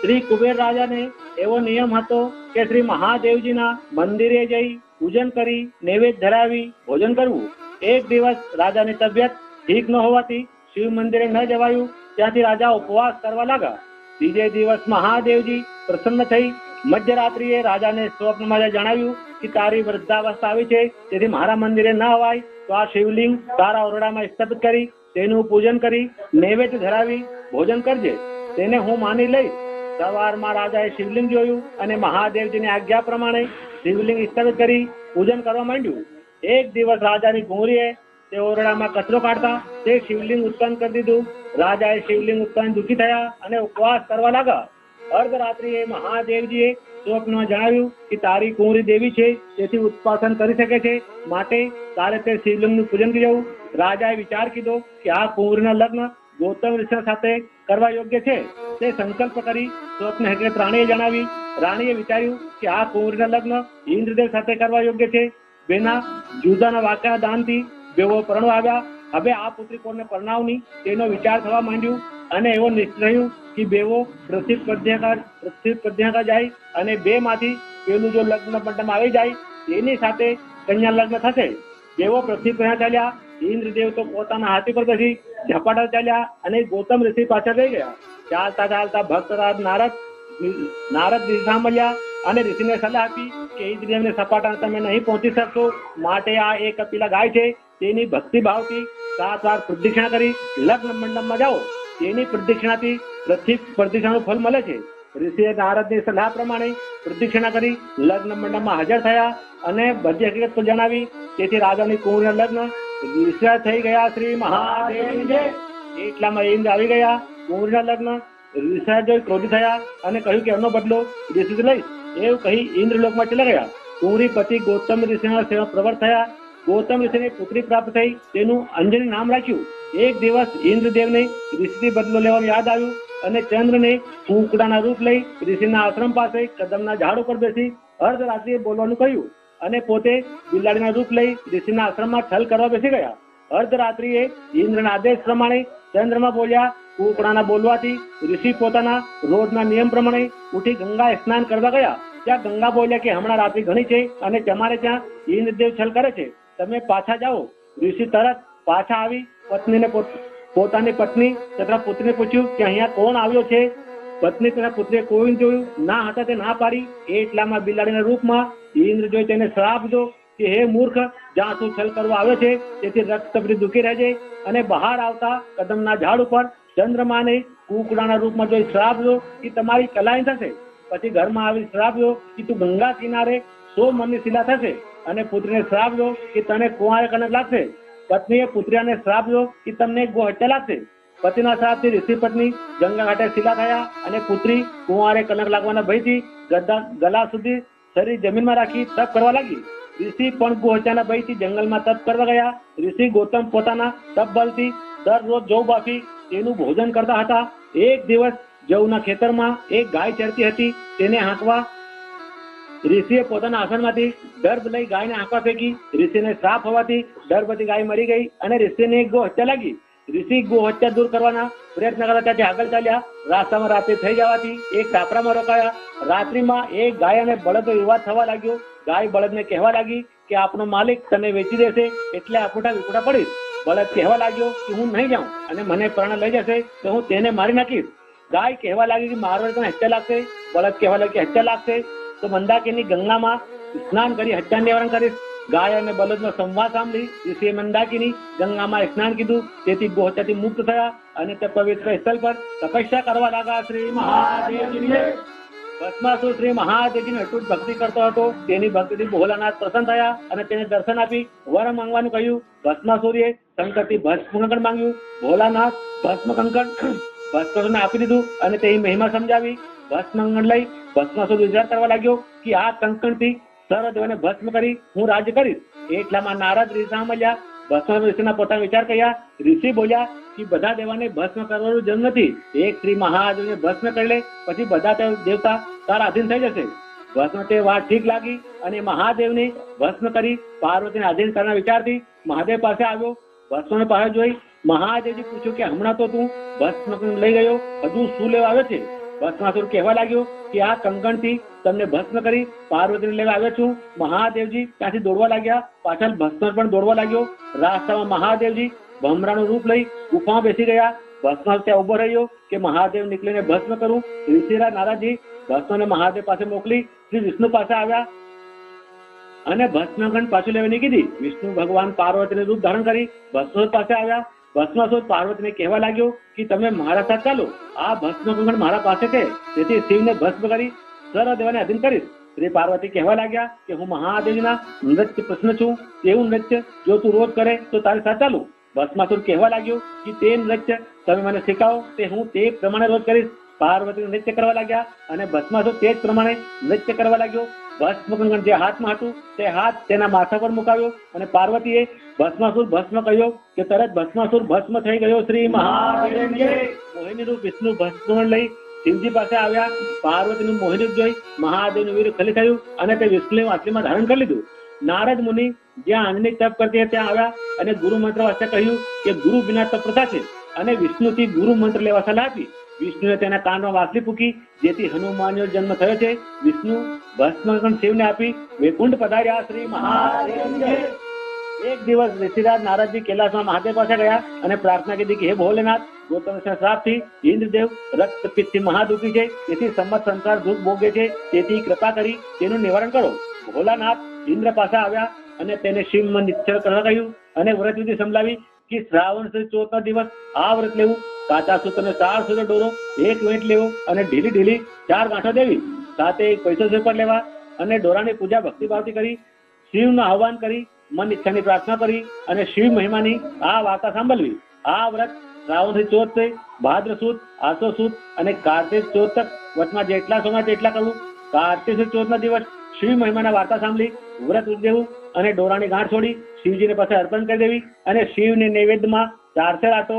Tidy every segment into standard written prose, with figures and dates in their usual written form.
શ્રી કુબેર રાજાને એવો નિયમ હતો કે શ્રી મહાદેવજીના મંદિરે જઈ પૂજન કરી નૈવેદ્ય ધરાવી ભોજન કરવું. એક દિવસ રાજાની તબિયત ઠીક ન હોવાથી શિવ મંદિરે ન જવાયું. ત્યાંથી રાજા ઉપવાસ કરવા લાગ્યા. બીજે દિવસ મહાદેવજી પ્રસન્ન થઈ મધ્યરાત્રિએ રાજાને સ્વપ્નમાં જણાવ્યું કે તારી વૃદ્ધાવસ્થા આવી છે, તેથી મારા મંદિરે ન અવાય તો આ શિવલિંગ તારા ઓરડામાં સ્થાપિત કરી તેનું પૂજન કરી નૈવેદ્ય ધરાવી ભોજન કરજે, તેને હું માની લઈશ. સવારમાં રાજાએ શિવલિંગ જોયું અને મહાદેવજીની આજ્ઞા પ્રમાણે શિવલિંગ સ્થાપિત કરી પૂજન કરવા માંડ્યું. એક દિવસ રાજાની ઘોરીએ તે ઓરડામાં કચરો કાઢતા તે શિવલિંગ ઉત્પન્ન કરી દીધું. રાજાએ શિવલિંગ ઉત્પન્ન દુઃખી થયા અને ઉપવાસ કરવા લાગ્યા. અર્ધરાત્રિએ મહાદેવજીએ સ્વપ્નમાં જણાવ્યું કે તારી કુંવરી દેવી છે, તેથી ઉત્પાદન કરી શકે છે, માટે તારે તે શિવલિંગનું પૂજન કરવું. રાજાએ વિચાર કીધો કે આ કુંવરીના લગ્ન ગૌતમ ઋષિ સાથે કરવા યોગ્ય છે. તે સંકલ્પ કરી સ્વપ્ન હકીકત રાણીએ જણાવી. રાણીએ વિચાર્યું કે આ કુંવરીના લગ્ન ઇન્દ્રદેવ સાથે કરવા યોગ્ય છે. બેના જુદાના વાક્યના દાનથી બેવો પરણવા આવ્યા. હવે આ પુત્રી કોને પરણાવની તેનો વિચાર થવા માંડ્યું અને એવો નિશ્ચય થયું કે બેવો પૃથ્વી પ્રદ્યાકા જાય અને બે માંથી પેલું જો લગ્ન મંડપમાં આવી જાય તેની સાથે કન્યા લગ્ન થશે. બેવો પૃથ્વી પ્રદ્યા ચાલ્યા. ઇન્દ્રદેવ તો પોતાના હાથી પર પછી ઝપાટા ચાલ્યા અને ગૌતમ ઋષિ પાછળ રહી ગયા. ચાલતા ચાલતા ભક્તરાજ નારદ દિશા મળ્યા અને ઋષિને સલાહ આપી કે ઇન્દ્રદેવને સપાટા તમે નહીં પહોંચી શકશો, માટે આ એક કપિલા ગાય છે, તેની ભક્તિ ભાવથી 7 વાર પ્રદક્ષિણા કરી લગ્ન મંડપમાં જાઓ. તેની પ્રદક્ષિણાથી પ્રદક્ષિણાનું ફળ મળે છે. ઋષિએ નારદની સલાહ પ્રમાણે પ્રદક્ષિણા કરી લગ્ન મંડપમાં હાજર થયા અને બધી હકીકત તો જણાવી. તેથી રાજાની કુંવરીના લગ્ન ઋષિ થઈ ગયા. શ્રી મહાદેવ એટલામાં ઇન્દ્ર આવી ગયા. કુંવરીના લગ્ન ઋષિ જોઈ ક્રોધિત થયા અને કહ્યું કે એનો બદલો ઋષિ લઈશ. એવું કહી ઇન્દ્રલોકમાં ચલા ગયા. કુંવરી પતિ ગૌતમ ઋષિના સેવા પ્રવર્ત થયા. ગૌતમ ઋષિને પુત્રી પ્રાપ્ત થઈ, તેનું અંજની નામ રાખ્યું. એક દિવસ ઇન્દ્રદેવને ઋષિથી બદલો લેવાનું યાદ આવ્યું અને ચંદ્રને કુકડાના રૂપ લઈ ઋષિના આશ્રમ પાસે કદમના ઝાડ ઉપર બેસી અર્ધરાત્રિએ બોલવાનું કહ્યું અને પોતે બિલાડીના રૂપ લઈ ઋષિના આશ્રમમાં છલ કરવા બેસી ગયા. અર્ધરાત્રિએ ઇન્દ્રના આદેશ પ્રમાણે ચંદ્રમાં બોલ્યા. કુકડાના બોલવાથી ઋષિ પોતાના રોજના નિયમ પ્રમાણે ઉઠી ગંગા સ્નાન કરવા ગયા. ત્યાં ગંગા બોલ્યા કે હમણાં રાત્રિ ઘણી છે અને તમારે ત્યાં ઇન્દ્રદેવ છલ કરે છે, તમે પાછા જાઓ. ઋષિ તરત પાછા આવી પત્નીને પોતાની પત્ની તથા પુત્રીને પૂછ્યું કે અહીંયા કોણ આવ્યો છે. પત્ની તથા પુત્રીએ કોઈ જોયું ના હતા તે ના પાડી. એટલામાં બિલાડીના રૂપમાં ઇન્દ્ર જોઈ તેને શ્રાપ દો કે હે મૂર્ખ, જ્યાં તું છલ કરવા આવ્યો છે તેથી રક્તભરી દુઃખી રહેજે. અને બહાર આવતા કદમના ઝાડ ઉપર ચંદ્રમાને કુકડાના રૂપમાં જોઈ શ્રાપ દો કે તમારી કલાઈ થશે. પછી ઘરમાં આવી શ્રાપ દો કે તું ગંગા કિનારે 100 મણની શિલા થશે. અને પુત્રીને શ્રાપ દો કે તને કુંવારે કનક લાગશે. પત્નીએ પુત્રીને શ્રાપ દો કે તમને ગો હત્યા લાગશે. પતિના શ્રાપથી ઋષિ પત્ની ગંગા ઘાટે શિલા થયા અને પુત્રી કુંવારે કનક લાગવાના ભયથી ગલા સુધી શરીર જમીનમાં રાખી તપ કરવા લાગી. ઋષિ પણ ગો હત્યાના ભયથી જંગલમાં તપ કરવા ગયા. ઋષિ ગૌતમ પોતાના તપ બલથી દરરોજ જવ બાફી તેનું ભોજન કરતા હતા. એક દિવસ જવના ખેતરમાં એક ગાય ચરતી હતી. તેને હાંકવા ઋષિએ પોતાના આસનમાંથી દર્ભ લઈ ગાયને આંખવા ફેંકી. ઋષિને શ્રાપ હોવાથી દર્ભથી ગાય મરી ગઈ અને ઋષિને ગો હત્યા લાગી. ઋષિ ગો હત્યા દૂર કરવાના પ્રયત્ન કરતા ત્યાંથી આગળ ચાલ્યા. રાસ્તામાં રાત્રિ થઈ જવાથી એક ટાપરામાં રોકાયા. રાત્રિમાં એક ગાય અને બળદનો વિવાદ થવા લાગ્યો. ગાય બળદને કહેવા લાગી કે આપણો માલિક તને વેચી દેશે એટલે આપોટા વિપોટા પડીશ. બળદ કહેવા લાગ્યો કે હું નહીં જાઉં અને મને પ્રાણ લઈ જશે તો હું તેને મારી નાખીશ. ગાય કહેવા લાગી કે મારો તને હત્યા લાગશે. બળદ કહેવા લાગ્યો કે હત્યા લાગશે તો મંદાકિની ગંગામાં સ્નાન કરી હત્યા નિવારણ કરીશ. ગાય અને બળદનો સંવાદ સાંભળી ઋષિએ મંદાકિની ગંગામાં સ્નાન કીધું. તેથી ગો હત્યાથી મુક્ત થયા અને તે પવિત્ર સ્થળ પર તપસ્યા કરવા લાગ્યા. શ્રી મહાદેવજી ભસ્માસુર શ્રી મહાદેવજીની અટૂટ ભક્તિ કરતો હતો. તેની ભક્તિથી ભોલાનાથ પ્રસન્ન થયા અને તેને દર્શન આપી વર માંગવાનું કહ્યું. ભસ્માસુરીએ શંકરથી ભસ્મ કંકણ માંગ્યું. ભોલાનાથ ભસ્મ કંકણ આપી દીધું અને તેની મહિમા સમજાવી. ભસ્મ કંકણ લઈ ભસ્માસુર વિચાર કરવા લાગ્યો કે આ કંકણથી સર્વદેવોને ભસ્મ કરી હું રાજ્ય કરીશ. એટલામાં નારદ ઋષિ મળ્યા. ભસ્મ ઋષિના પોતાના વિચાર કર્યા. ઋષિ બોલ્યા કે બધા દેવાને ભસ્મ કરવાનું જરૂર નથી. એક શ્રી મહાદેવને ભસ્મ કરી લે પછી બધા દેવતા તારા આધીન થઈ જશે. ભસ્મ તે વાત ઠીક લાગી અને મહાદેવને ભસ્મ કરી પાર્વતીને આધીન કરવાના વિચારથી મહાદેવ પાસે આવ્યો. ભસ્મને પાસે જોઈ મહાદેવજી પૂછ્યું કે હમણાં તો તું ભસ્મ લઈ ગયો, હજુ શું લેવા આવ્યો છે? ભસ્માસુર કહેવા લાગ્યો કે આ કંકણથી તમને ભસ્મ કરી પાર્વતીને લેવા આવ્યો છું. મહાદેવજી ત્યાંથી દોડવા લાગ્યા, પાછળ ભસ્મ પણ દોડવા લાગ્યો. રાસ્તામાં મહાદેવજી ભમરાનું રૂપ લઈ ગુફામાં બેસી ગયા. ભસ્માસુર ત્યાં ઉભો રહ્યો કે મહાદેવ નીકળીને ભસ્મ કરું. ઋષિરાજ નારાજી ભસ્મને મહાદેવ પાસે મોકલી શ્રી વિષ્ણુ પાસે આવ્યા અને ભસ્મગંઠ પાછું લેવાની કીધી. વિષ્ણુ ભગવાન પાર્વતીને રૂપ ધારણ કરી ભસ્માસુર પાસે આવ્યા. ભસ્માસુર પાર્વતીને કહેવા લાગ્યો કે તમે મારા સાથે ચાલો, આ ભસ્મગંઠ મારા પાસે છે, તેથી શિવને ભસ્મ કરી સર્વદેવને અધીન કરીશ. શ્રી પાર્વતી કહેવા લાગ્યા કે હું મહાદેવના નૃત્ય પ્રશ્ન છું, એવું નૃત્ય જો તું રોજ કરે તો તારી સાથે ચાલું. ભસ્માસુર કહેવા લાગ્યો કે તે નૃત્ય તમે મને શીખાવો, તે હું તે પ્રમાણે રોજ કરીશ. પાર્વતી નૃત્ય કરવા લાગ્યા અને ભસ્માસુર તે જ પ્રમાણે નૃત્ય કરવા લાગ્યો. ભસ્મગંઠ જે હાથમાં હતું તે હાથ તેના માથા પર મુકાવ્યો અને પાર્વતીએ ભસ્માસુર ભસ્મ કહ્યો કે તરત ભસ્માસુર ભસ્મ થઈ ગયો. શ્રી મહાદેવ મોહિની રૂપ વિષ્ણુ ભસ્મ લઈ શિવજી પાસે આવ્યા. પાર્વતીનું મોહિની રૂપ જોઈ મહાદેવનું વીર ખલી થયું અને તે વિષ્ણુ આટલીમાં ધારણ કરી લીધું. નારદ મુનિ જ્યાં આંજની તપ કરતી ત્યાં આવ્યા અને ગુરુ મંત્ર વાસ્તે કહ્યું કે ગુરુ વિના તપ પ્રથા છે અને વિષ્ણુથી ગુરુ મંત્ર લેવા સલાહ આપી. વિષ્ણુએ તેના કાનમાં વાસલી પૂકી, જેથી હનુમાનનો જન્મ થયો છે. વિષ્ણુ ભસ્મગંઠ શિવને આપી વૈકુંઠ પધાર્યા. શ્રી મહાદેવ. એક દિવસ ઋષિરાજ નારદજી કૈલાસમાં મહાદેવ પાસે ગયા અને પ્રાર્થના કરી કે હે ભોલેનાથ, ગૌતમ શ્રાપથી ઇન્દ્રદેવ રક્તપિત્તથી મહાદુખી છે, તેથી સમસ્ત સંસાર દુઃખ ભોગે છે, તેથી કૃપા કરી તેનું નિવારણ કરો. ભોલાનાથ ઇન્દ્ર પાસે આવ્યા અને તેને શિવમાં નિશ્ચય કરવા કહ્યું અને વ્રત વિધિ સંભળાવી કે શ્રાવણ સુદ ચોથનો દિવસ આ વ્રત લેવું. કાચા સૂતરને 4 સૂત્ર દોરો, 1 વેંટ લેવો અને ઢીલી 4 ગાંઠો દેવી, સાથે 1 પૈસો પેપર લેવા અને દોરાની પૂજા ભક્તિભાવથી કરી શિવનું આહ્વાન કરી મન ઈચ્છાની પ્રાર્થના કરી અને શિવ મહિમાની આ વાર્તા સાંભળવી. આ વ્રત શ્રાવણ ચોથ છે, ભાદ્ર સુદ, આસો સુદ અને કાર્તિક ચોથ તક વચમાં જેટલા સોમવાર તેટલા કરવું. કાર્તિક ચોથના દિવસ શિવ મહિમાના વાર્તા સાંભળી વ્રત ઉજવવું અને દોરાની ગાંઠ છોડી શિવજીને પાસે અર્પણ કરી દેવી અને શિવને નૈવેદ્યમાં 4 શેર આટો,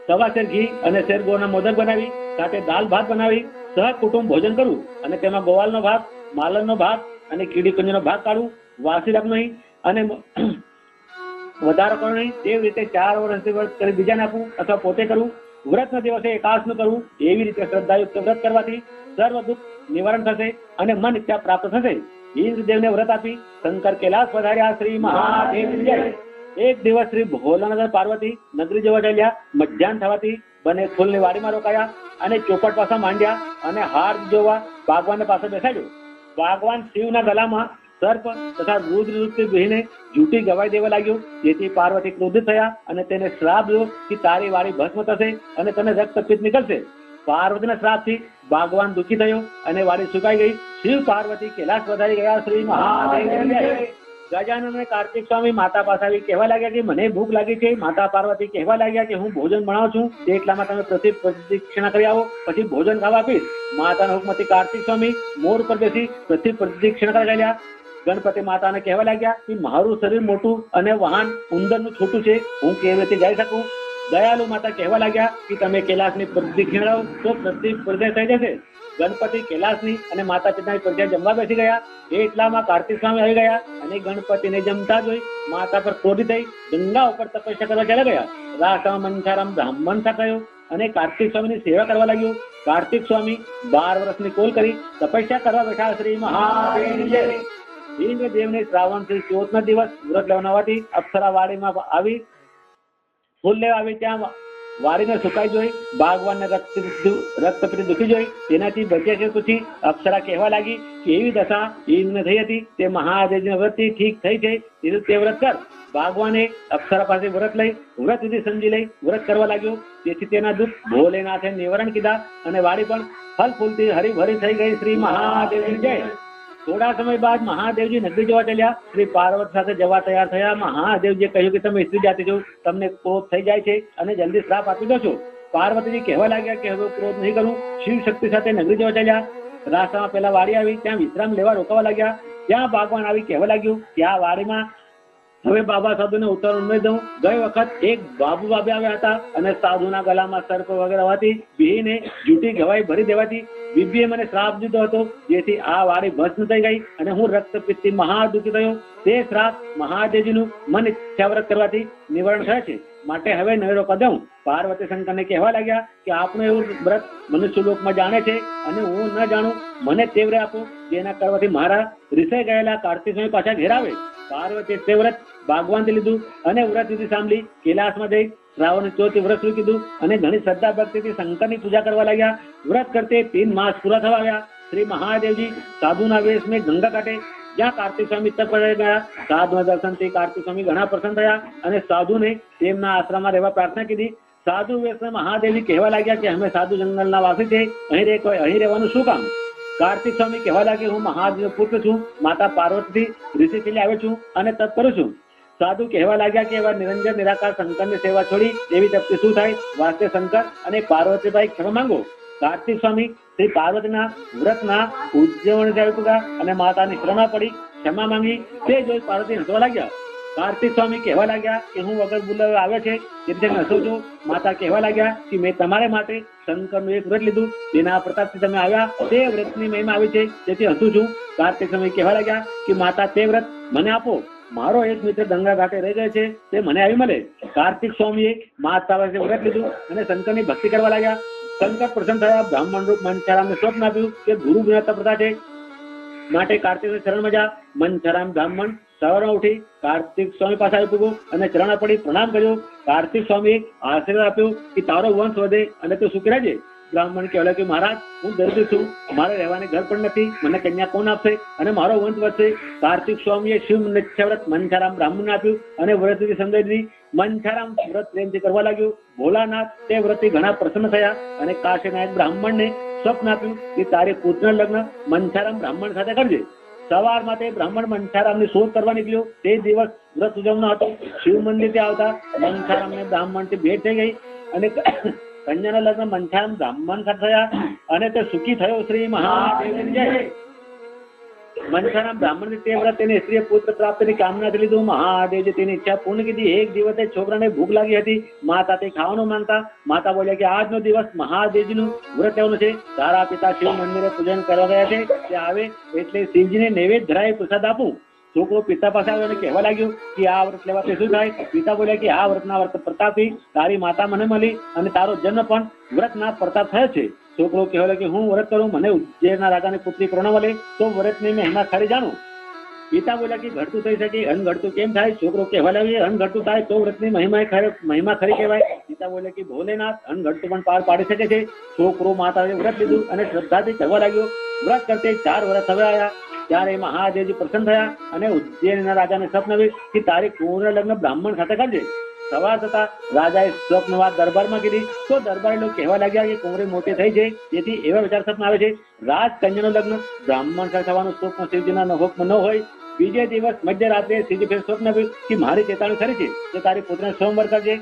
1.25 શેર ઘી અને શેર ગોળના મોદક બનાવી સાથે દાલ ભાત બનાવી સહ કુટુંબ ભોજન કરવું અને તેમાં ગોવાલનો ભાગ, માલનનો ભાગ અને કીડી કુંજનો ભાગ કાઢવું. વાસી રાખવું નહીં અને વધારો કરવો નહીં. તેવી રીતે 4 વર્ષથી વ્રત કરી બીજાને આપવું અથવા પોતે કરવું. વ્રતના દિવસે એકાદશનું કરવું. એવી રીતે શ્રદ્ધાયુક્ત વ્રત કરવાથી સર્વ દુઃખ નિવારણ થશે અને મન ઈચ્છા પ્રાપ્ત થશે. ઇન્દ્રદેવને વ્રત આપી શંકર કૈલાસ પધાર્યા. શ્રી મહાદેવ. એક દિવસ શ્રી ભોલાનાથ પાર્વતી નગરી જવા ચાલ્યા. મધ્યાહન થવાથી બંને ફૂલની વાડીમાં રોકાયા અને ચોપટ પાસે માંડ્યા અને હાર જોવા બાગવાન પાસે બેસાડ્યો. બાગવાન શિવના ગલામાં સર્પ તથા રુદ્ર રૂપથી બહીને જૂઠી ગવાઈ દેવા લાગ્યો, જેથી પાર્વતી ક્રોધિત થયા અને તેને શ્રાપ દો કે તારી વાડી ભસ્મ થશે અને તને રક્તપિત્ત નીકળશે. પાર્વતીના શ્રાપથી બાગવાન દુઃખી થયો અને વાડી સુકાઈ ગઈ. શિવ પાર્વતી કૈલાસ વધારી ગયા. શ્રી મહાદેવ. ગજાનન અને કાર્તિક સ્વામી માતા પાસે આવી કહેવા લાગ્યા કે મને ભૂખ લાગી છે. માતા પાર્વતી કહેવા લાગ્યા કે હું ભોજન બનાવું છું, તે એટલામાં તમે પ્રદક્ષિણા કરી આવો, પછી ભોજન ખાવા આપીશ. માતાના હુકમથી કાર્તિક સ્વામી મોર પર બેસી પ્રદક્ષિણા કરવા ચાલ્યા. ગણપતિ માતાને કહેવા લાગ્યા કે મારું શરીર મોટું અને વાહન ઉંદરનું છોટું છે, હું કેવી રીતે જઈ શકું? દયાલુ માતા કહેવા લાગ્યા કે તમે કૈલાસની પ્રદક્ષિણા લાવો તો પ્રત્યક્ષ થઈ જશે. ગણપતિ કૈલાસની અને માતા પિતાની પ્રજા જમવા બેસી ગયા. એટલામાં કાર્તિક સ્વામી આવી ગયા અને ગણપતિને જમતા જોઈ માતા પર ક્રોધિત થઈ ગંગા ઉપર તપસ્યા કરવા ચાલ્યા ગયા. રાસામાં મંથારામ બ્રાહ્મણ થયો અને કાર્તિક સ્વામીની સેવા કરવા લાગ્યો. કાર્તિક સ્વામી 12 વર્ષની કોલ કરી તપસ્યા કરવા બેઠા. શ્રી મહાદેવ. ઇન્દ્રદેવને શ્રાવણ થી ચોથના દિવસ વ્રત લેવાથી અપ્સરા વાડીમાં આવી ફૂલ લેવા આવી. ત્યાં વાડીને સુકાઈ જોઈ બાગવાનને રક્તપિત્ત દુખી જોઈ તેનાથી બચ્યા છે. પછી અપ્સરા કહેવા લાગી કે એવી દશા ઇન્દ્રને થઈ હતી, તે મહાદેવના વ્રતથી ઠીક થઈ છે, તે વ્રત કર. બાગવાને અપ્સરા પાસે વ્રત લઈ વ્રત વિધિ સમજી લઈ વ્રત કરવા લાગ્યો, તેથી તેના દુઃખ ભોલેનાથે નિવારણ કીધા અને વાડી પણ ફલ ફૂલથી હરીભરી થઈ ગઈ. શ્રી મહાદેવ જય. થોડા સમય બાદ મહાદેવજી નગરી જવા ચાલ્યા. શ્રી પાર્વતી સાથે જવા તૈયાર થયા. મહાદેવજીએ કહ્યું કે તમે સ્ત્રી જાતિ છો, તમને ક્રોધ થઈ જાય છે અને જલ્દી શ્રાપ આપી દો છો. પાર્વતીજી કહેવા લાગ્યા કે હવે ક્રોધ નહીં કરું. શિવ શક્તિ સાથે નગરી જવા ચાલ્યા. રાસ્તામાં પેલા વાડી આવી, ત્યાં વિશ્રામ લેવા રોકાવા લાગ્યા. ત્યાં બાગવાન આવી કહેવા લાગ્યું કે આ વાડીમાં હવે બાબા સાધુને ઉતારું નહીં દઉં. ગઈ વખત એક બાબુ બાબે આવ્યા હતા અને સાધુના ગલામાં સર્પ વગેરે હોવાથી બિહીને જૂઠી ગવાઈ ભરી દેવાથી બીબીએ મને શ્રાપ દીધો હતો, જેથી આ વાડી ભસ્મ થઈ ગઈ અને હું રક્તપિત્તથી મહા દુઃખી થયો. તે શ્રાપ મહાદેવજીનું મન ઈચ્છા વ્રત કરવાથી નિવારણ થાય છે. માટે હવે નવેરો કદમ. પાર્વતી શંકરને કહેવા લાગ્યા કે આપણું એવું વ્રત મનુષ્ય લોકમાં જાણે છે અને હું ન જાણું, મને તે વ્રત આપો જેના કરવાથી મારા રિસાઈ ગયેલા કાર્તિક સ્વામી પાછા ઘેરાવે. પાર્વતી તે વ્રત ભાગવાનથી લીધું અને વ્રત વિધિ સાંભળી કૈલાસમાં જઈ શ્રાવણ ચોથી વ્રત શરૂ કીધું અને ઘણી શ્રદ્ધા ભક્તિથી શંકરની પૂજા કરવા લાગ્યા. વ્રત કરતે 3 માસ પૂરા થવા આવ્યા. શ્રી મહાદેવજી સાધુના વેશમાં ગંગા કાંઠે જ્યાં કાર્તિક સ્વામી તપ કરી ગયા. સાધુના દર્શનથી કાર્તિક સ્વામી ઘણા પ્રસન્ન થયા અને સાધુને તેમના આશ્રમમાં રહેવા પ્રાર્થના કીધી. સાધુ વેશમાં મહાદેવજી કહેવા લાગ્યા કે અમે સાધુ જંગલના વાસી છે, અહીં રહેવાનું શું કામ? કાર્તિક સ્વામી કહેવા લાગે હું મહાદેવ પુત્ર છું, માતા પાર્વતી ઋષિથી આવ્યો છું અને તપ કરું છું. સાધુ કહેવા લાગ્યા કે એવા નિરંજન નિરાકાર શંકરની સેવા છોડી એવી તપથી શું થાય? વાસ્તે શંકર અને પાર્વતીભાઈ ક્ષમા માંગો. કાર્તિક સ્વામી શ્રી પાર્વતીના વ્રતના ઉજવણ અને માતાની શરણમાં પડી ક્ષમા માંગી. તે જોઈ પાર્વતી હસવા લાગ્યા. કાર્તિક સ્વામી કહેવા લાગ્યા કે હું વગર બોલાવે આવે છે તેથી હસું છું. માતા કહેવા લાગ્યા કે મેં તમારે માટે શંકરનું એક વ્રત લીધું, તેના પ્રતાપથી તમે આવ્યા, તે વ્રતની મહિમા આવી છે તેથી હસું છું. કાર્તિક સ્વામી કહેવા લાગ્યા કે માતા તે વ્રત મને આપો, મારો એક મિત્ર ગંગા ઘાટે રહી ગયો છે, તે મને આવી મળે. કાર્તિક સ્વામીએ માતા વ્રત લીધું અને શંકરની ભક્તિ કરવા લાગ્યા. શંકર પ્રસન્ન થયા. બ્રાહ્મણ રૂપ મંચારામને સ્વપ્ન આપ્યું કે ગુરુ ગુણવત્તા પ્રથા છે માટે કાર્તિક શરણમાં જા. મંચારામ બ્રાહ્મણ સવારમાં ઉઠી કાર્તિક સ્વામી પાસે આવી પૂગ્યો અને ચરણ પડી પ્રણામ કર્યો. કાર્તિક સ્વામીએ આશીર્વાદ આપ્યો કે તારો વંશ વધે અને તું સુખી રહેજે. બ્રાહ્મણ કહેવા કે મહારાજ હું દરિદ્ર છું, મારે રહેવાની ઘર પણ નથી, મને કન્યા કોણ આપશે અને મારો વંશ વધશે? કાર્તિક સ્વામીએ શિવ વ્રત મંચારામ બ્રાહ્મણને આપ્યું અને વ્રત વિધિ સમજાવી દીધી. મંચારામ વ્રત પ્રેમથી કરવા લાગ્યું. ભોલાનાથ તે વ્રતથી ઘણા પ્રસન્ન થયા અને કાશીના એક બ્રાહ્મણને સ્વપ્ન આપ્યું કે તારી પુત્રના લગ્ન મંચારામ બ્રાહ્મણ સાથે કરજે. સવારમાં તે બ્રાહ્મણ મંચારામની શોધ કરવા નીકળ્યો. તે દિવસ વ્રત ઉજવવાનો હતો. શિવ મંદિરથી આવતા મંચારામને બ્રાહ્મણથી ભેટ થઈ ગઈ અને કન્યાના લગ્ન મંચારામ બ્રાહ્મણ સાથે થયા અને તે સુખી થયો. શ્રી મહાદેવ જય. મંચારામ બ્રાહ્મણ તે વ્રત તેને સ્ત્રી પુત્ર પ્રાપ્તિની કામનાથી લીધું. મહાદેવજી તેની ઈચ્છા પૂર્ણ કીધી. એક દિવસે છોકરાને ભૂખ લાગી હતી. માતા તે ખાવાનું માંગતા. માતા બોલ્યા કે આજનો દિવસ મહાદેવજીનું વ્રત લેવાનું છે, તારા પિતા શિવ મંદિરે પૂજન કરવા ગયા છે, તે આવે એટલે શિવજીને નૈવેદ્ય ધરાવી પ્રસાદ આપું. છોકરો પિતા પાસે આવ્યો અને કહેવા લાગ્યો કે આ વ્રત લેવાથી શું થાય? પિતા બોલ્યા કે આ વ્રતના વ્રત પ્રતાપથી તારી માતા મને મળી અને તારો જન્મ પણ વ્રતના પ્રતાપ થયો છે. છોકરો કહેવા લાગ્યો હું વ્રત કરું, મને ઉજ્જૈનના રાજાની પુત્રી પ્રણ મળે તો વ્રતની મહિમા ખરી જાણું. પિતા બોલ્યા કે ઘટતું થઈ શકે, અનઘટતું કેમ થાય? છોકરો કહેવા લાગ્યો અનઘટતું થાય તો વ્રતની મહિમા ખરી કહેવાય. પિતા બોલ્યા કે ભોલેનાથ અનઘટતું પણ પાર પાડી શકે છે. છોકરો માતાએ વ્રત લીધું અને શ્રદ્ધાથી કરવા લાગ્યો. વ્રત કરતે 4 વર્ષ હવે આવ્યા ત્યારે મહાદેવજી પ્રસન્ન થયા અને ઉજ્જૈનના રાજાને સ્વપ્ન આવ્યું કે તારી કુંવરના લગ્ન બ્રાહ્મણ સાથે કરજે. સવાર થતા રાજાએ સ્વપ્ન વાત દરબારમાં કીધી તો દરબારી લોકો કહેવા લાગ્યા કે કુંવરી મોટી થઈ છે તેથી એવા વિચાર સ્વપ્ન આવે છે. રાજકન્યાનું લગ્ન બ્રાહ્મણ સાથે થવાનું સ્વપ્ન શિવજીના હુકમ ન હોય. બીજે દિવસ મધ્યરાત્રે શિવજી ફેર સ્વપ્ન આવ્યું કે મારી ચેતવણી ખરી છે તો તારી પુત્રને સ્વયંવર કરજે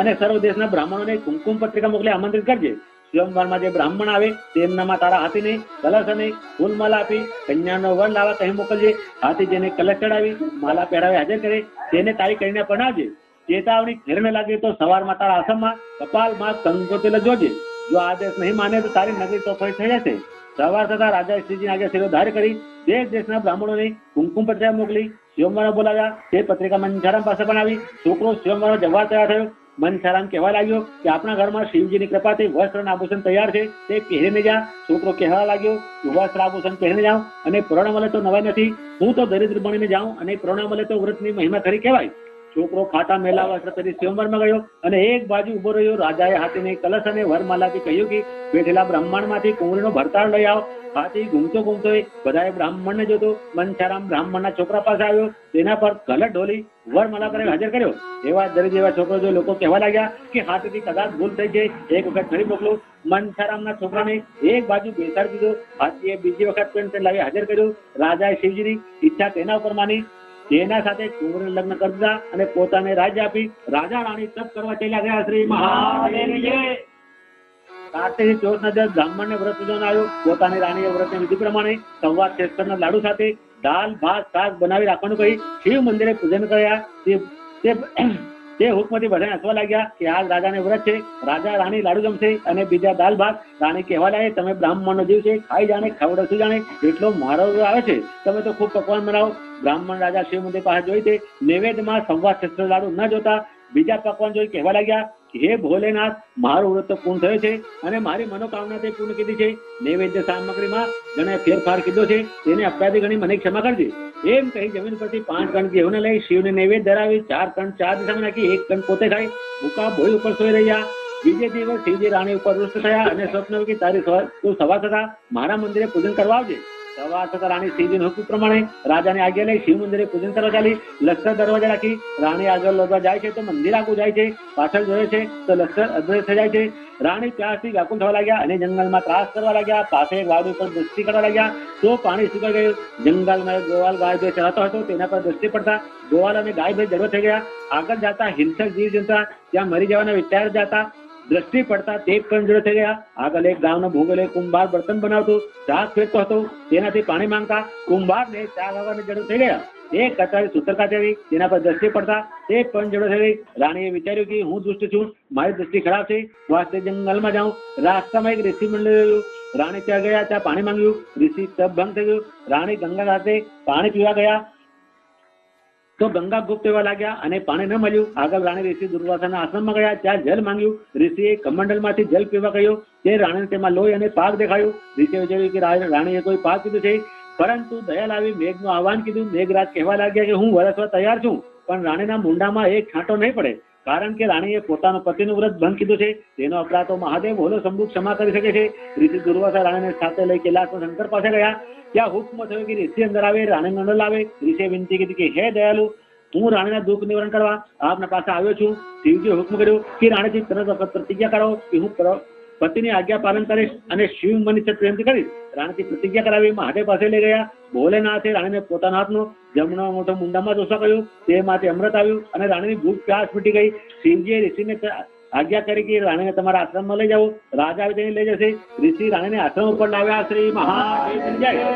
અને સર્વ દેશના બ્રાહ્મણોને કુમકુમ પત્રિકા મોકલી આમંત્રિત કરજે. સ્વયંવરમાં જે બ્રાહ્મણ આવે તેમનામાં તારા હાથીને કલશ અને ફૂલમાલા આપી કન્યાનો વર લાવવા કહી મોકલજે. હાથી જેને કલશ ચડાવી માલા પહેરાવી હાજર કરે તેને તારી કરીને પરણાવજે. ચેતવણી ઘેરને લાગે તો સવારમાં તારા આશ્રમમાં કપાલમાં કંકોત્રી જોજે. જો આદેશ નહીં માને તો તારી નગરી તોફાની થઈ જશે. સવાર થતા રાજાએ શ્રીજીને આગળ શિરોધાર કરી દેશ દેશના બ્રાહ્મણોને કુમકુમ પત્રિકા મોકલી સ્વયંવર બોલાવ્યા. તે પત્રિકા મંચારામ પાસે પણ આવી. છોકરો સ્વયંવર જવા તૈયાર થયો. મંચારામ કહેવા લાગ્યો કે આપણા ઘરમાં શિવજીની કૃપાથી વસ્ત્ર અને આભૂષણ તૈયાર છે, તે પહેરીને જા. છોકરો કહેવા લાગ્યો વસ્ત્ર આભૂષણ પહેરીને જાઉં અને પ્રણ મળે તો નવાઈ નથી, હું તો દરિદ્ર બનીને જાઉં અને પ્રણ મળે તો વ્રતની મહિમા ખરી કહેવાય. છોકરો ફાટા મેલા વસ્ત્ર પહેરી સ્વયંવરમાં ગયો અને એક બાજુ ઉભો રહ્યો. રાજાએ હાથીને કલશ અને વરમાલાથી કહ્યું કે બેઠેલા બ્રાહ્મણમાંથી કુંવરીનો ભરતાળ લઈ આવો. હાથી ઘૂમતો બધાએ બ્રાહ્મણને જોતો. મંચારામ બ્રાહ્મણના છોકરા પાસે આવ્યો, તેના પર કલર ઢોલી વરમાલા કરી હાજર કર્યો. એવા દરેક એવા છોકરો જો લોકો કહેવા લાગ્યા કે હાથીથી કદાચ ભૂલ થઈ જાય, એક વખત ફરી મોકલો. મંચારામના છોકરાને એક બાજુ બેસાડી દીધો. હાથીએ બીજી વખત પેન્ટ લાવી હાજર કર્યો. રાજાએ શિવજીની ઈચ્છા તેના ઉપર માની. તેના સાથે કુંવરને લગ્ન કરી દીધા અને પોતાને રાજ્ય આપી રાજા રાણી તપ કરવા ચાલ્યા ગયા. શ્રી મહાદેવ જય. કાર્તિક ચોથના દિવસ બ્રાહ્મણને વ્રત ઉજવવાનો આવ્યો. પોતાની રાણીએ વ્રતની વિધિ પ્રમાણે સવા શ્રેષ્ઠના લાડુ સાથે દાલ ભાત શાક બનાવી રાખવાનું કહી શિવ મંદિરે પૂજન કર્યા. તે હુકમથી બધાને હસવા લાગ્યા કે આજ રાજાને વ્રત છે, રાજા રાણી લાડુ જમશે અને બીજા દાલ ભાત. રાણી કહેવા લાગે તમે બ્રાહ્મણનો જીવ છે, ખાઈ જાણે ખવડાવશું જાણે એટલો મારો આવે છે, તમે તો ખૂબ પકવાન બનાવો. બ્રાહ્મણ રાજા શિવ મંદિર પાસે જોઈ તે નૈવેદ્યમાં સવા શ્રેષ્ઠ લાડુ ન જોતા બીજા પકવાન જોઈ કહેવા લાગ્યા, હે ભોલેનાથ, મારો વ્રત તો પૂર્ણ થયો છે અને મારી મનોકામના તે પૂર્ણ કીધી છે. નૈવેદ્ય સામગ્રીમાં જેને ફેરફાર કીધો છે તેને અપરાધી ગણી મને ક્ષમા કરજે. એમ કહી જમીન પરથી 5 કણ ઘેઉને લઈ શિવને નૈવેદ્ય ધરાવી 4 કણ 4 દિશામાં નાખી 1 કણ પોતે ખાઈ ભૂકા ભોય ઉપર સોઈ રહ્યા. બીજે દિવસ શિવજી રાણી ઉપર રૂષ્ટ થયા અને સ્વપ્ન કે તારી તું સવાર થતા મારા મંદિરે પૂજન કરવા આવજે. સવાર થતા રાણી શિવજીના હુકમ પ્રમાણે રાજાને આજ્ઞા લઈ શિવ મંદિરે પૂજન કરવા ચાલી. લશ્કર દરવાજા રાખી રાણી આગળ લોધવા જાય છે તો મંદિર આગળ જાય છે, પાછળ જોયે છે તો લશ્કર અદ્રશ્ય થઈ જાય છે. રાણી ત્યાંથી વ્યાકુળ થવા લાગ્યા અને જંગલમાં ત્રાસ કરવા લાગ્યા. પાસે એક વાડ ઉપર દૃષ્ટિ કરવા લાગ્યા તો પાણી સુકાઈ ગયું. જંગલમાં એક ગોવાલ ગાય ભેંસ ચરાતો હતો, તેના પર દૃષ્ટિ પડતા ગોવાલ અને ગાય ભેંસ જડો થઈ ગયા. આગળ જતા હિંસક જીવ જંતા ત્યાં મરી જવાના વિચાર જતા દ્રષ્ટિ પડતા તે પણ જડો થઈ ગયા. આગળ એક ગામનો ભોગેલો કુંભાર બર્તન બનાવતો, ચા ફેંકતો હતો, તેનાથી પાણી માંગતા કુંભારને ચા લાવવાને જડો થઈ ગયા. એક કચારી સૂત્ર કાચેવી, તેના પર દ્રષ્ટિ પડતા તે પણ જડો થઈ ગઈ. રાણીએ વિચાર્યું કે હું દુષ્ટ છું, મારી દ્રષ્ટિ ખરાબ છે, વાસ્તે જંગલમાં જાઉં. રાસ્તામાં એક ઋષિ મંડળ, રાણી ત્યાં ગયા, ત્યાં પાણી માંગ્યું. ઋષિ તપ ભંગ થઈ ગયું. રાણી ગંગા ઘાટે પાણી પીવા ગયા તો ગંગા ગુપ્ત એવા લાગ્યા અને પાણી ન મળ્યું. આગળ રાણી ઋષિ દુર્વાસાના આશ્રમમાં ગયા, ત્યાં જલ માંગ્યું. ઋષિએ કમંડલમાંથી જલ પીવા કહ્યું. તે રાણીને તેમાં લોહી અને પાક દેખાયું. ઋષિએ વિચાર્યું કે રાણીએ કોઈ પાક કીધું છે, પરંતુ દયા લાવી મેઘનું આહવાન કીધું. મેઘરાજ કહેવા લાગ્યા કે હું વરસવા તૈયાર છું, પણ રાણીના મુંડામાં એક છાંટો નહીં પડે, કારણ કે રાણીએ પોતાનો પતિનું વ્રત ભંગ કીધું છે. તેનો અપરાધ તો મહાદેવ ભોલો શંભુ ક્ષમા કરી શકે છે. ઋષિ દુર્વાસા રાણીને સાથે લઈ કૈલાસમાં શંકર પાસે ગયા. ત્યાં હુકમ થયો કે ઋષિ અંદર આવે, રાણીને અંદર લાવે. ઋષિએ વિનંતી કીધી કે હે દયાલુ, હું રાણીના દુઃખ નિવારણ કરવા આપના પાસે આવ્યો છું. શિવજીએ હુકમ કર્યો કે રાણીજી તરત વખત પ્રતિજ્ઞા કરો કે હું પતિની આજ્ઞા પાલન કરીશ અને શિવ મની પ્રેમથી કરીશ. રાણીજી પ્રતિજ્ઞા કરાવી મહાદેવ પાસે લઈ ગયા. ભોલેનાથે રાણીને પોતાના હાથનો જમણો મોટો મુંડામાં જોશા કહ્યું. તેમાંથી અમૃત આવ્યું અને રાણીની ભૂખ પ્યાસ મીટી ગઈ. શિવજીએ ઋષિને આજ્ઞા કરી કે રાણીને તમારા આશ્રમમાં લઈ જાઓ. રાજા તેને લઈ જશે. ઋષિ રાણીને આશ્રમ ઉપર લાવ્યા. શ્રી મહાદેવ જય.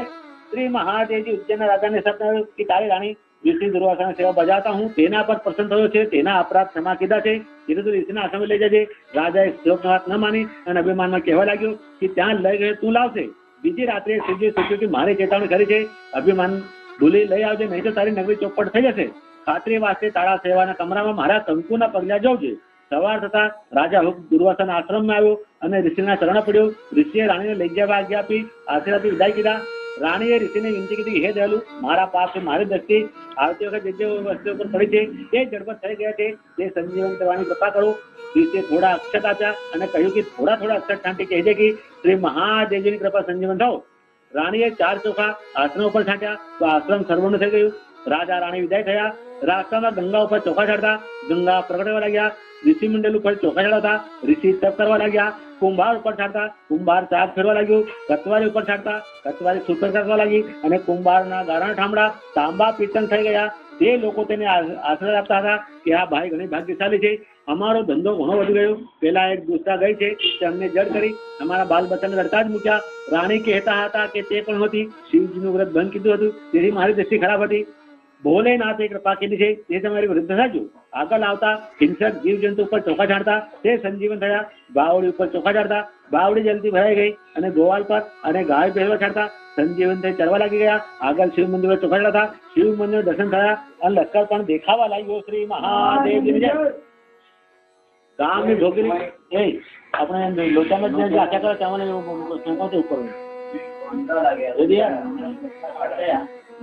શ્રી મહાદેવજી ઉજ્જૈનના રાજાને સપનાવ્યું કે તારી રાણી ઋષિ દુર્વાસાની સેવા બજાવતા હું તેના પર પ્રસન્ન થયો છે, તેના અપરાધ ક્ષમા કીધા છે, એટલે તું ઋષિના આશ્રમે લઈ જજે. રાજાએ શ્લોકની વાત ન માની અને અભિમાનમાં કહેવા લાગ્યો કે ત્યાં લઈ ગયો તું લાવશે. બીજી રાત્રે શિવજીએ સૂચ્યું કે મારી ચેતવણી કરી છે, અભિમાન ભૂલી લઈ આવજે, નહીં તો તારી નગરી ચોપટ થઈ જશે. ખાતરી વાસ્તે તારા સેવાના કમરામાં મારા કંકુના પગલા જોજે. સવાર થતા રાજા દુર્વાસાના આશ્રમમાં આવ્યો અને ઋષિના ચરણ પડ્યો. ઋષિએ રાણીને લઈ જવા આજ્ઞા આપી, આશીર્વાદથી વિદાય કીધા. રાણીએ ઋષિને વિનંતી કીધી, હે દયાલુ, મારા પાપ છે, મારી દ્રષ્ટિ આવતી વખત જે વસ્તુ ઉપર પડી છે તે જડબત થઈ ગયા છે, તે સંજીવન કરવાની કૃપા કરો. ઋષિએ થોડા અક્ષત આપ્યા અને કહ્યું કે થોડા અક્ષત છાંટી કહેજે કે શ્રી મહાદેવજીની કૃપા સંજીવન થાઓ. રાણીએ 4 ચોખા આશ્રમ ઉપર છાંટ્યા તો આશ્રમ સર્વનું થઈ ગયું. રાજા રાણી વિદાય થયા. રાસ્તામાં ગંગા ઉપર ચોખા છાંટતા ગંગા પ્રગટવા લાગ્યા. ઋષિ મંડળ ઉપર ચોખા ચડાવતા ઋષિ તપ કરવા લાગ્યા. કુંભાર ઉપર છાંટતા કુંભાર ચાક ફેરવા લાગ્યું. કતવારી ઉપર છાંટતા કતવારી સૂતર કરવા લાગી અને કુંભારના ગારણ ઠામડા તાંબા પિત્તળ થઈ ગયા. તે લોકો તેને આશ્રય આપતા હતા કે આ ભાઈ ઘણી ભાગ્યશાળી છે, અમારો ધંધો ઘણો વધી ગયો. પેલા એક દુષ્ટા ગઈ છે, તે અમને જડ કરી અમારા બાલ બચ્ચાને લડતા જ મૂક્યા. રાણી કહેતા હતા કે તે પણ હતી શિવજીનું વ્રત બંધ કીધું હતું, તેથી મારી દ્રષ્ટિ ખરાબ હતી. ભોલેનાથે કૃપા કીધી છે, તે તમારી વૃદ્ધ થાજો. આગળ આવતા હિંસક જીવજંતુ ઉપર ચોખા છાંટતા તે સંજીવન થયા. બાવડી ઉપર ચોખા છાંટતા બાવડી જલ્દી ભરાઈ ગઈ અને ગોવાલ પર અને ગાય ભેરવા છાંટતા સંજીવન થઈ ચરવા લાગી ગયા. આગળ શિવ મંદિર પર ચોખા ચડાતા શિવ મંદિર દર્શન થયા અને લશ્કર પણ દેખાવા લાગ્યો. શ્રી મહાદેવજીની જય. ગામની ભોગેલી એ આપણે લોચામાં જે આખ્યા કરે તેમને ઉપર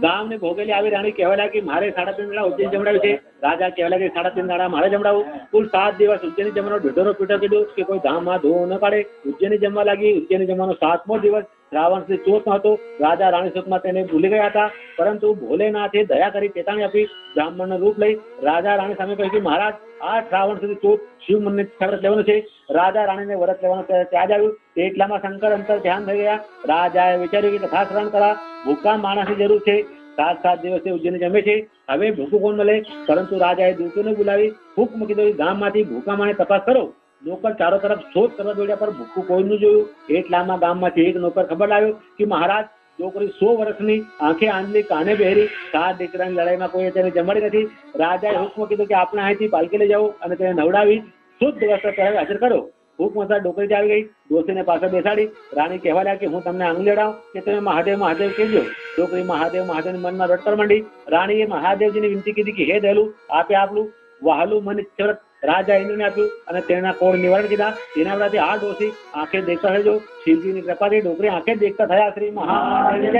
ગામની ભોગેલી આવી રાણી કહેવા લાગી મારે 3.5 દાડા ઉજ્જૈન જમડાવ્યું છે. રાજા કહેવા લાગે 3.5 દાડા મારે જમડાવું. કુલ 7 દિવસ ઉજ્જૈની જમવાનો ઢેઢોરો પીટો કીધું કે કોઈ ધામમાં ધોવો ન પાડે. ઉજ્જૈની જમવા લાગી. ઉજ્જૈની જમવાનો 7મો દિવસ શ્રાવણ સુધી ચોથ હતો. રાજા રાણી સુખમાં તેને ભૂલી ગયા હતા, પરંતુ ભોલેનાથે દયા કરી ચેતવણી આપી. બ્રાહ્મણનું રૂપ લઈ રાજા રાણી સામે કહ્યું કે મહારાજ આ શ્રાવણ સુધી ચોથ શિવ મંદિર વ્રત લેવાનું છે. રાજા રાણીને વ્રત લેવાનું ત્યાજ આવ્યું. એટલામાં શંકર અંતર ધ્યાન થઈ ગયા. રાજાએ વિચાર્યું કે કથા શ્રવણ કરવા ભૂખા માણસની જરૂર છે. 7 દિવસે ઉજ્જૈન જમે છે, હવે ભૂખું કોણ મળે? પરંતુ રાજાએ દૂતોને બોલાવી હુકમ કીધો ગામમાંથી ભૂખા માણે તપાસ કરો. નોકર ચારો તરફ શોધ કરવા દોડ્યા, પર ભૂખું કોઈનું જોયું. એટલામાં ગામમાંથી એક નોકર ખબર લાવ્યો કે મહારાજ છોકરી 100 વર્ષની, આંખે આંધળી, કાને બહેરી, 7 દીકરાની લડાઈમાં કોઈ તેને જમાડી નથી. રાજાએ હુકમ કીધું કે આપણે અહીંથી પાલકી લઈ જાઓ અને તેને નવડાવી શુદ્ધ વસ્ત્ર પહેરાવી હાજર કરો. હુકમસાર ડોકરી આવી ગઈ. ડોસીને પાછળ બેસાડી. રાણી કહેવા લાગી કે હું તમને આંગળી અડાવું કે તમે મહાદેવ મહાદેવ કહેજો. છોકરી મહાદેવ મહાદેવ મનમાં રટકર માંડી. રાણીએ મહાદેવજીની વિનંતી કીધી કે હે દયાલુ, આપે આપલું વહાલું મન ઇચ્છવ્રત રાજા ઇન્દ્રને આપ્યું અને તેના કોળ નિવારણ કીધા. તેના વડાથી આ ડોસી આંખે દેખતા થજો. શિવજીની કૃપાથી ડોકરી આંખે દેખતા થયા. શ્રી મહાદેવ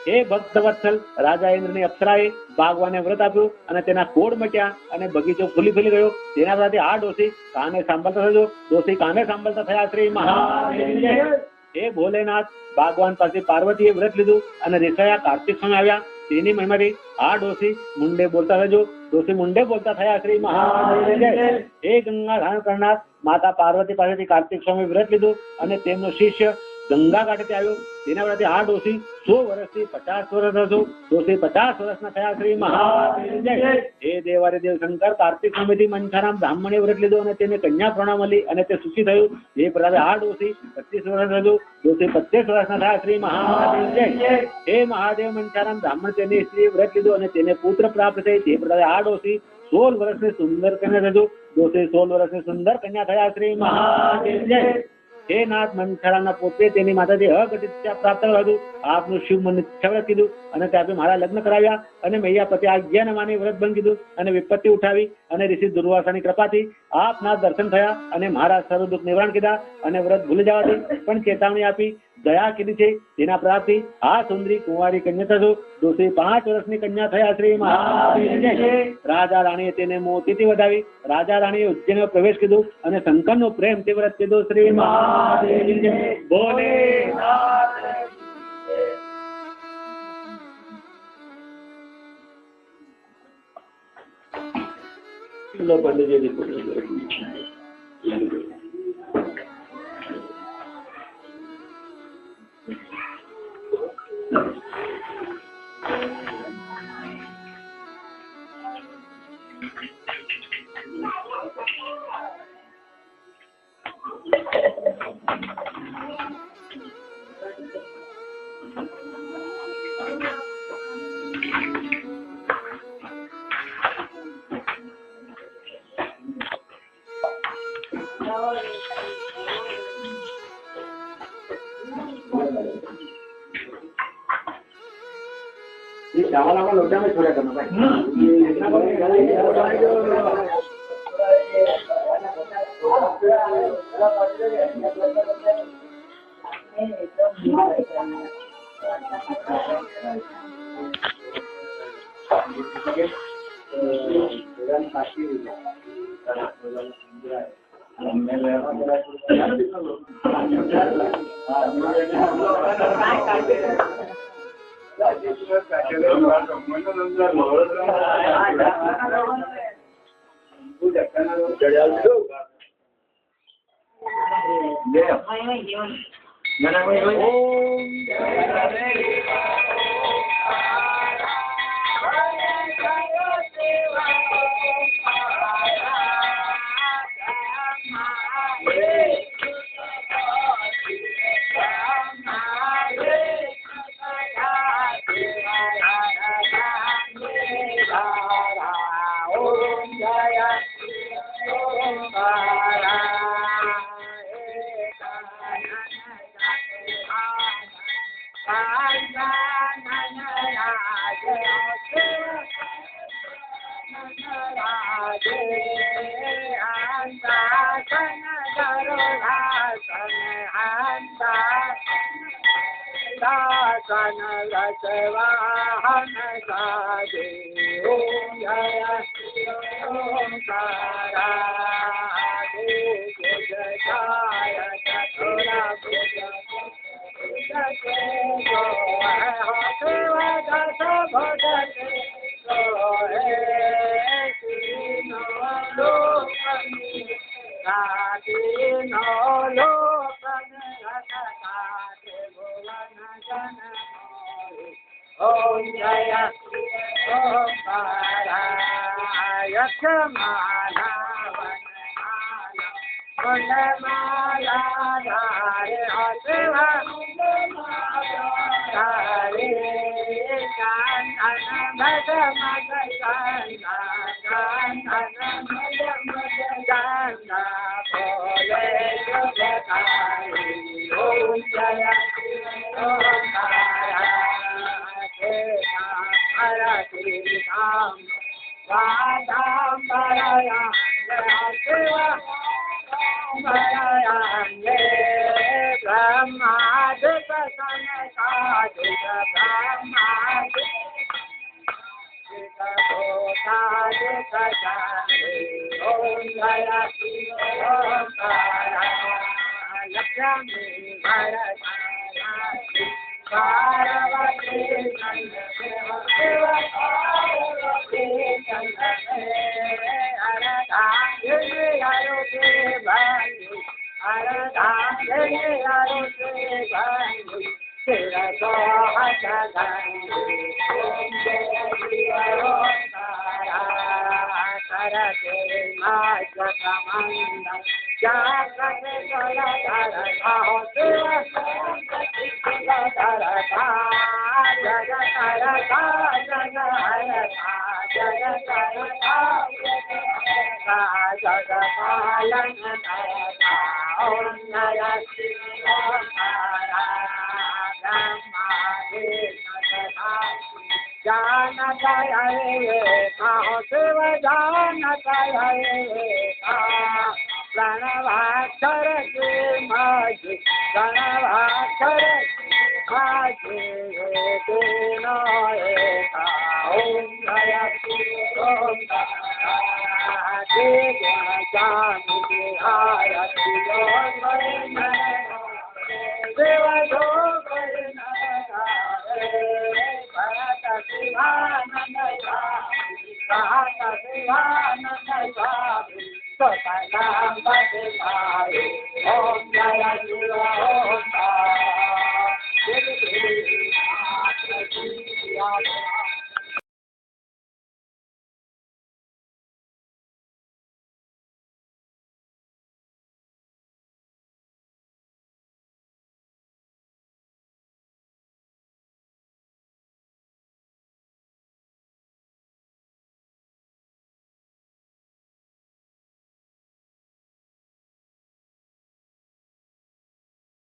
હે ભક્ત વત્સલ, રાજા ઇન્દ્રની અપ્સરાએ બાગવાને વ્રત આપ્યું અને તેના કોળ મટ્યા અને બગીચો ફૂલી ગયો. તેના વડાથી આ ડોસી કાને સાંભળતા થજો. ડોસી કાને સાંભળતા થયા. શ્રી મહાદેવ હે ભોલેનાથ, બાગવાન પાસે પાર્વતીએ વ્રત લીધું અને રેસાયા કાર્તિક સ્વામી આવ્યા. તેની મહિમાથી આ ડોસી મુંડે બોલતા રહેજો. ડોસી મુંડે બોલતા થયા. શ્રી મહાદેવ હે ગંગા ધારણ કરનાર, માતા પાર્વતી પાસેથી કાર્તિક સ્વામી વ્રત લીધું અને તેમનો શિષ્ય ગંગા ઘાટેથી આવ્યો. તેના વડાથી આ ડોસી 100 વર્ષથી 50 વર્ષ હશો. ડોસી 50 વર્ષના થયા. શ્રી મહાદેવ હે દેવારે દેવ શંકર, કાર્તિક સ્વામીથી મંછારામ બ્રાહ્મણે વ્રત લીધું અને તેને કન્યા પ્રણા મળી અને તે સુખી થયું. એ પ્રકારે આ ડોસી 25 વર્ષ હજુ. ડોસી 25 વર્ષના થયા. શ્રી મહાદેવ હે મહાદેવ, મંછારામ બ્રાહ્મણ તેની સ્ત્રી વ્રત લીધું અને તેને પુત્ર પ્રાપ્ત થઈ. તે પ્રકારે આ ડોસી 16 વર્ષની સુંદર કન્યા થજો. ડોસી 16 વર્ષની સુંદર કન્યા થયા. શ્રી મહાદેવ હે નાથ, મંથરાના પોતે તેની માતાથી અઘટિત પ્રાપ્ત હતું. આપનું શિવ મને ઈચ્છાવ્રત કીધું અને ત્યાંથી મારા લગ્ન કરાવ્યા અને મૈયા પતિ આજ્ઞા માની વ્રત બંધ કીધું અને વિપત્તિ ઉઠાવી અને ઋષિ દુર્વાસાની કૃપાથી આપના દર્શન થયા અને મારા સર્વ દુઃખ નિવારણ કીધા અને વ્રત ભૂલી જવાથી પણ ચેતવણી આપી દયા કીધી છે. તેના પ્રાપ્તિ આ સુંદરી કુંવારી કન્યા થશો. ડોસી 5 વર્ષની કન્યા થયા. શ્રી મહાદેવ રાજા રાણીએ તેને મોતીથી વધાવી. રાજા રાણીએ ઉજ્જૈનમાં પ્રવેશ કીધું અને શંકરનો પ્રેમ તે વ્રત કીધું. શ્રી મહાદેવ ભોલેનાથ. चावल आपका लोटा में छोड़ा करना ब्रह्मादिक सनकादिक ब्रह्मादिक लक्ष्मी पार्वती प्रणवाक्षर के माझे प्रणवाक्षर माझे तेन एका ओम गयति ओम गयति जानी आरती ओम देव जो भरत शिवानंद भरत शिवानंद